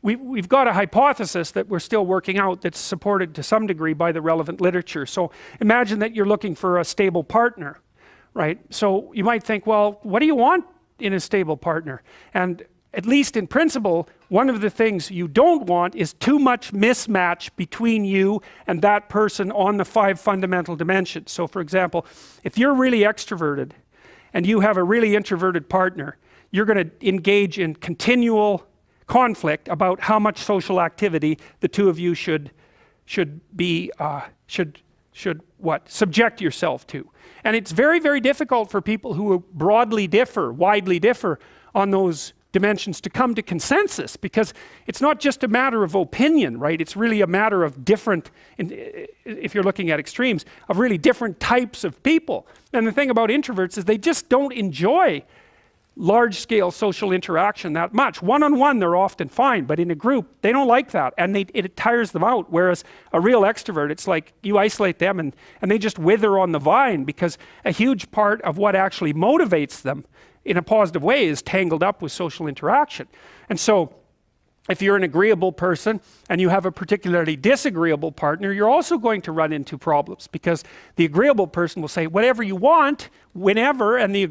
we've got a hypothesis that we're still working out that's supported to some degree by the relevant literature. So imagine that you're looking for a stable partner, right? So you might think, well, what do you want in a stable partner? And at least in principle, one of the things you don't want is too much mismatch between you and that person on the 5 fundamental dimensions. So for example, if you're really extroverted and you have a really introverted partner, you're going to engage in continual conflict about how much social activity the two of you should subject yourself to. And it's very, very difficult for people who widely differ on those dimensions to come to consensus, because it's not just a matter of opinion, right? It's really a matter of different, if you're looking at extremes, of really different types of people. And the thing about introverts is they just don't enjoy large-scale social interaction that much. One-on-one they're often fine, but in a group they don't like that, and it tires them out. Whereas a real extrovert, it's like you isolate them and they just wither on the vine, because a huge part of what actually motivates them in a positive way is tangled up with social interaction. And so if you're an agreeable person and you have a particularly disagreeable partner, you're also going to run into problems, because the agreeable person will say whatever you want whenever, and the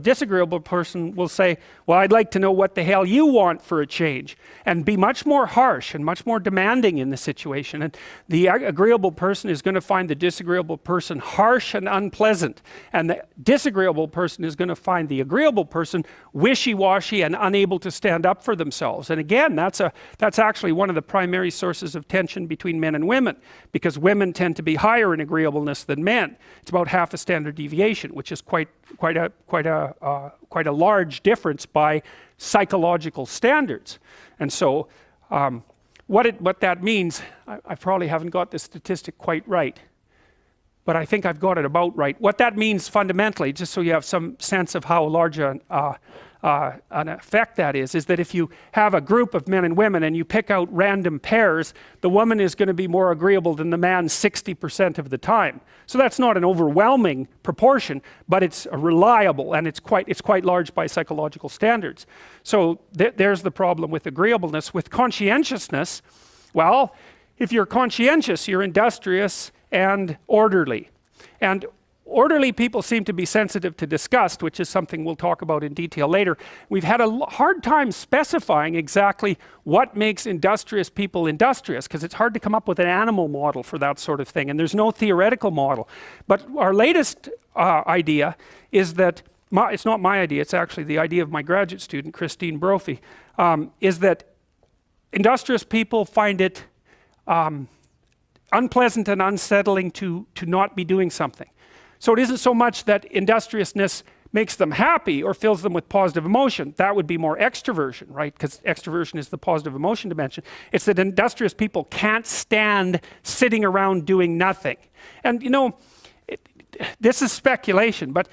disagreeable person will say, well, I'd like to know what the hell you want for a change, and be much more harsh and much more demanding in the situation. And the agreeable person is going to find the disagreeable person harsh and unpleasant, and the disagreeable person is going to find the agreeable person wishy-washy and unable to stand up for themselves. And again, that's actually one of the primary sources of tension between men and women, because women tend to be higher in agreeableness than men. It's about half a standard deviation, which is quite a large difference by psychological standards. And so what that means, I probably haven't got the statistic quite right, but I think I've got it about right. What that means fundamentally, just so you have some sense of how large an effect that is that if you have a group of men and women and you pick out random pairs, the woman is going to be more agreeable than the man 60% of the time. So that's not an overwhelming proportion, but it's reliable, and it's quite large by psychological standards. So there's the problem with agreeableness. With conscientiousness, well, if you're conscientious, you're industrious and orderly. And orderly people seem to be sensitive to disgust, which is something we'll talk about in detail later. We've had a hard time specifying exactly what makes industrious people industrious, because it's hard to come up with an animal model for that sort of thing, and there's no theoretical model. But our latest idea is that, it's not my idea, it's actually the idea of my graduate student, Christine Brophy, is that industrious people find it unpleasant and unsettling to not be doing something. So it isn't so much that industriousness makes them happy or fills them with positive emotion. That would be more extroversion, right? Because extroversion is the positive emotion dimension. It's that industrious people can't stand sitting around doing nothing. And this is speculation, but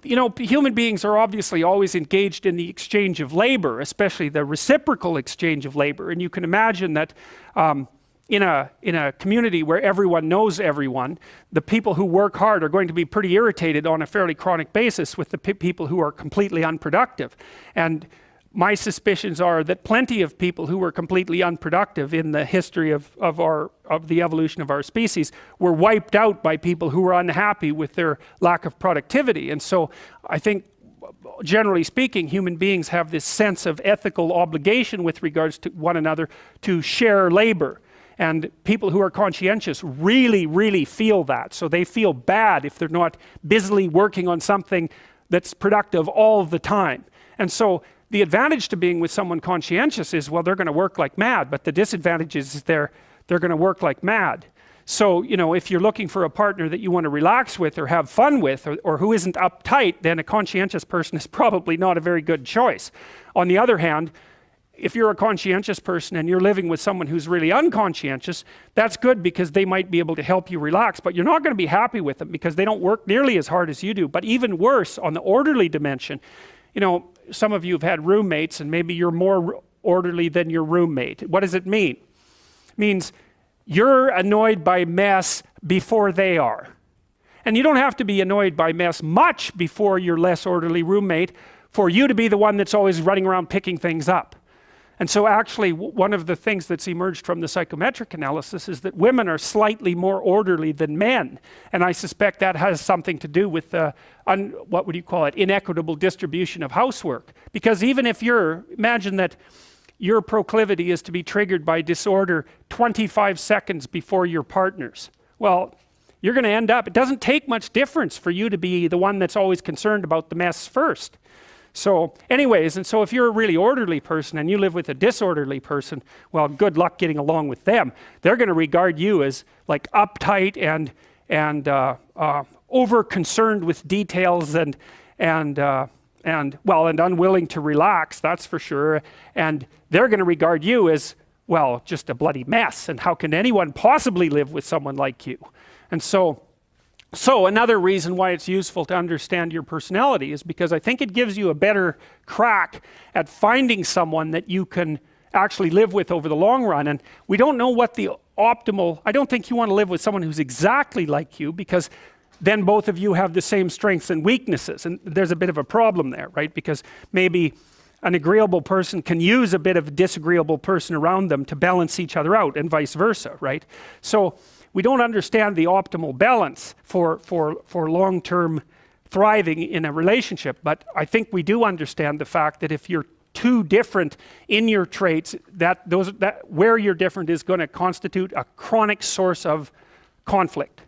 human beings are obviously always engaged in the exchange of labor, especially the reciprocal exchange of labor. And you can imagine that in a community where everyone knows everyone, the people who work hard are going to be pretty irritated on a fairly chronic basis with the people who are completely unproductive. And my suspicions are that plenty of people who were completely unproductive in the history of the evolution of our species were wiped out by people who were unhappy with their lack of productivity. And so I think, generally speaking, human beings have this sense of ethical obligation with regards to one another to share labor. And people who are conscientious really, really feel that. So they feel bad if they're not busily working on something that's productive all the time. And so the advantage to being with someone conscientious is, well, they're going to work like mad, but the disadvantage is they're going to work like mad. So, if you're looking for a partner that you want to relax with or have fun with, or who isn't uptight, then a conscientious person is probably not a very good choice. On the other hand, if you're a conscientious person and you're living with someone who's really unconscientious, that's good, because they might be able to help you relax, but you're not going to be happy with them because they don't work nearly as hard as you do. But even worse, on the orderly dimension, some of you have had roommates, and maybe you're more orderly than your roommate. What does it mean? It means you're annoyed by mess before they are. And you don't have to be annoyed by mess much before your less orderly roommate for you to be the one that's always running around picking things up. And so actually one of the things that's emerged from the psychometric analysis is that women are slightly more orderly than men. And I suspect that has something to do with the, what would you call it, inequitable distribution of housework. Because even if imagine that your proclivity is to be triggered by disorder 25 seconds before your partner's. Well, you're going to end up, it doesn't take much difference for you to be the one that's always concerned about the mess first. So anyways, and so if you're a really orderly person and you live with a disorderly person, well, good luck getting along with them. They're going to regard you as like uptight and over concerned with details and unwilling to relax, that's for sure. And they're going to regard you as, well, just a bloody mess. And how can anyone possibly live with someone like you? And so another reason why it's useful to understand your personality is because I think it gives you a better crack at finding someone that you can actually live with over the long run. And we don't know what the optimal, I don't think you want to live with someone who's exactly like you, because then both of you have the same strengths and weaknesses. And there's a bit of a problem there, right? Because maybe an agreeable person can use a bit of a disagreeable person around them to balance each other out, and vice versa, right? So we don't understand the optimal balance for long-term thriving in a relationship, but I think we do understand the fact that if you're too different in your traits, that where you're different is going to constitute a chronic source of conflict.